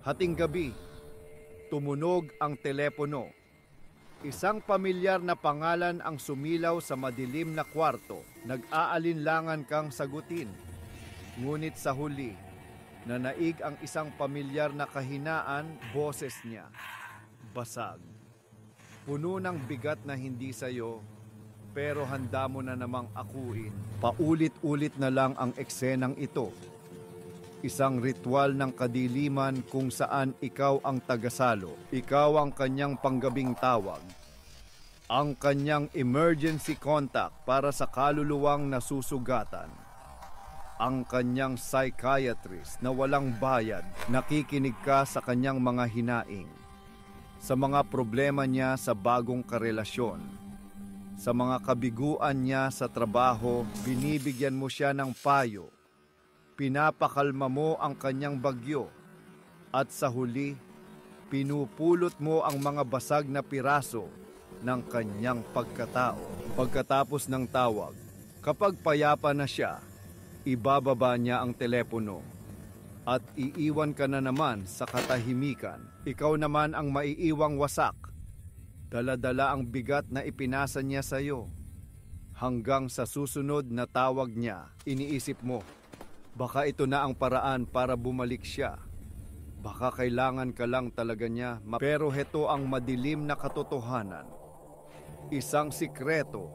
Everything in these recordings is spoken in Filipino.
Hating gabi, tumunog ang telepono. Isang pamilyar na pangalan ang sumilaw sa madilim na kwarto. Nag-aalinlangan kang sagutin. Ngunit sa huli, nanaig ang isang pamilyar na kahinaan, boses niya. Basag. Puno ng bigat na hindi sayo, pero handa mo na namang akuin. Paulit-ulit na lang ang eksenang ito. Isang ritual ng kadiliman kung saan ikaw ang tagasalo. Ikaw ang kanyang panggabing tawag. Ang kanyang emergency contact para sa kaluluwang nasusugatan. Ang kanyang psychiatrist na walang bayad. Nakikinig ka sa kanyang mga hinaing. Sa mga problema niya sa bagong karelasyon. Sa mga kabiguan niya sa trabaho, binibigyan mo siya ng payo. Pinapakalma mo ang kanyang bagyo at sa huli, pinupulot mo ang mga basag na piraso ng kanyang pagkatao. Pagkatapos ng tawag, kapag payapa na siya, ibababa niya ang telepono at iiwan ka na naman sa katahimikan. Ikaw naman ang maiiwang wasak. Dala-dala ang bigat na ipinasa niya sa iyo. Hanggang sa susunod na tawag niya, iniisip mo, baka ito na ang paraan para bumalik siya. Baka kailangan ka lang talaga niya. Pero heto ang madilim na katotohanan. Isang sikreto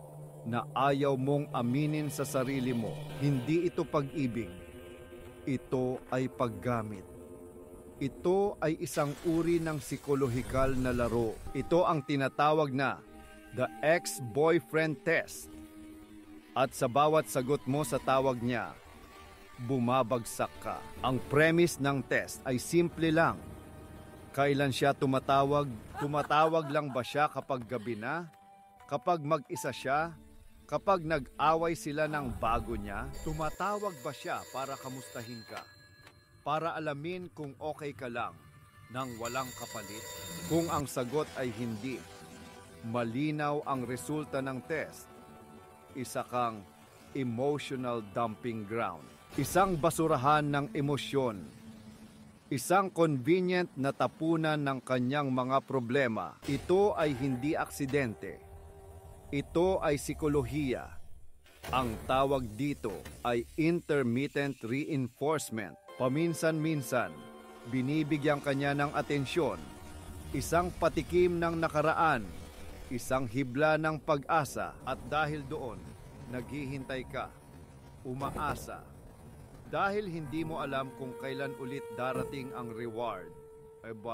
na ayaw mong aminin sa sarili mo. Hindi ito pag-ibig. Ito ay paggamit. Ito ay isang uri ng psikolohikal na laro. Ito ang tinatawag na the ex-boyfriend test. At sa bawat sagot mo sa tawag niya, bumabagsak ka. Ang premise ng test ay simple lang. Kailan siya tumatawag? Tumatawag lang ba siya kapag gabi na? Kapag mag-isa siya? Kapag nag-away sila ng bago niya? Tumatawag ba siya para kamustahin ka? Para alamin kung okay ka lang nang walang kapalit? Kung ang sagot ay hindi, malinaw ang resulta ng test. Isa kang emotional dumping ground. Isang basurahan ng emosyon. Isang convenient na tapunan ng kanyang mga problema. Ito ay hindi aksidente. Ito ay psikolohiya. Ang tawag dito ay intermittent reinforcement. Paminsan-minsan, binibigyan kanya ng atensyon. Isang patikim ng nakaraan. Isang hibla ng pag-asa. At dahil doon, naghihintay ka. Umaasa. Dahil hindi mo alam kung kailan ulit darating ang reward,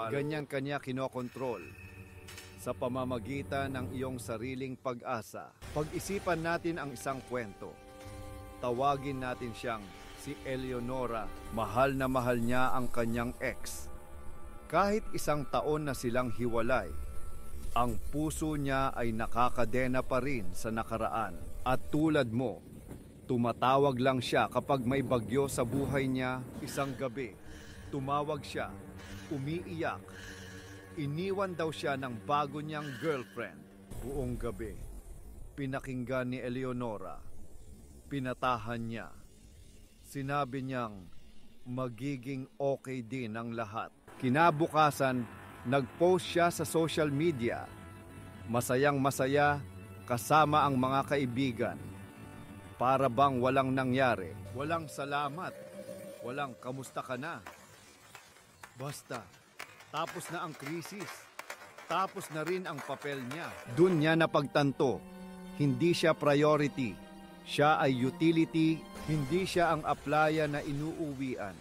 ganyan kanya kinokontrol sa pamamagitan ng iyong sariling pag-asa. Pag-isipan natin ang isang kwento. Tawagin natin siyang si Eleonora. Mahal na mahal niya ang kanyang ex. Kahit 1 taon na silang hiwalay, ang puso niya ay nakakadena pa rin sa nakaraan. At tulad mo, tumatawag lang siya kapag may bagyo sa buhay niya. Isang gabi, tumawag siya, umiiyak. Iniwan daw siya ng bago niyang girlfriend. Buong gabi, pinakinggan ni Eleonora. Pinatahan niya. Sinabi niyang magiging okay din ang lahat. Kinabukasan, nag-post siya sa social media. Masayang masaya kasama ang mga kaibigan. Para bang walang nangyari, walang salamat, walang kamusta ka na. Basta, tapos na ang krisis, tapos na rin ang papel niya. Doon niya napagtanto, hindi siya priority, siya ay utility, hindi siya ang aplaya na inuuwian.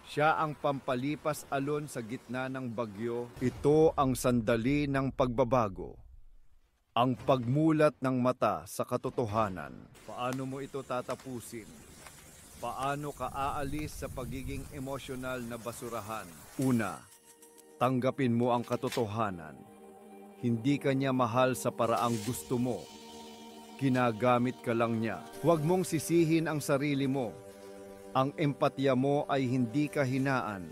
Siya ang pampalipas alon sa gitna ng bagyo. Ito ang sandali ng pagbabago. Ang pagmulat ng mata sa katotohanan. Paano mo ito tatapusin? Paano ka aalis sa pagiging emosyonal na basurahan? Una, tanggapin mo ang katotohanan. Hindi ka niya mahal sa paraang gusto mo. Ginagamit ka lang niya. Huwag mong sisihin ang sarili mo. Ang empatya mo ay hindi kahinaan.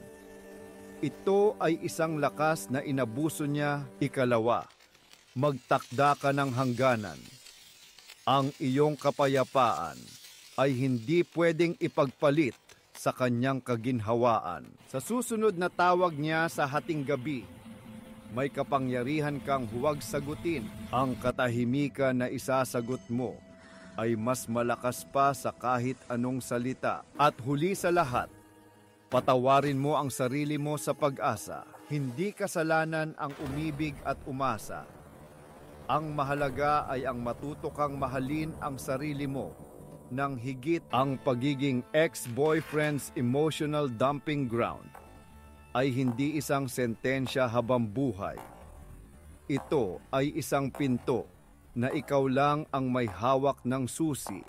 Ito ay isang lakas na inabuso niya. Ikalawa, magtakda ka ng hangganan. Ang iyong kapayapaan ay hindi pwedeng ipagpalit sa kanyang kaginhawaan. Sa susunod na tawag niya sa hating gabi, may kapangyarihan kang huwag sagutin. Ang katahimikan na isasagot mo ay mas malakas pa sa kahit anong salita. At huli sa lahat, patawarin mo ang sarili mo sa pag-asa. Hindi kasalanan ang umibig at umasa. Ang mahalaga ay ang matuto kang mahalin ang sarili mo nang higit. Ang pagiging ex-boyfriend's emotional dumping ground ay hindi isang sentensya habang buhay. Ito ay isang pinto na ikaw lang ang may hawak ng susi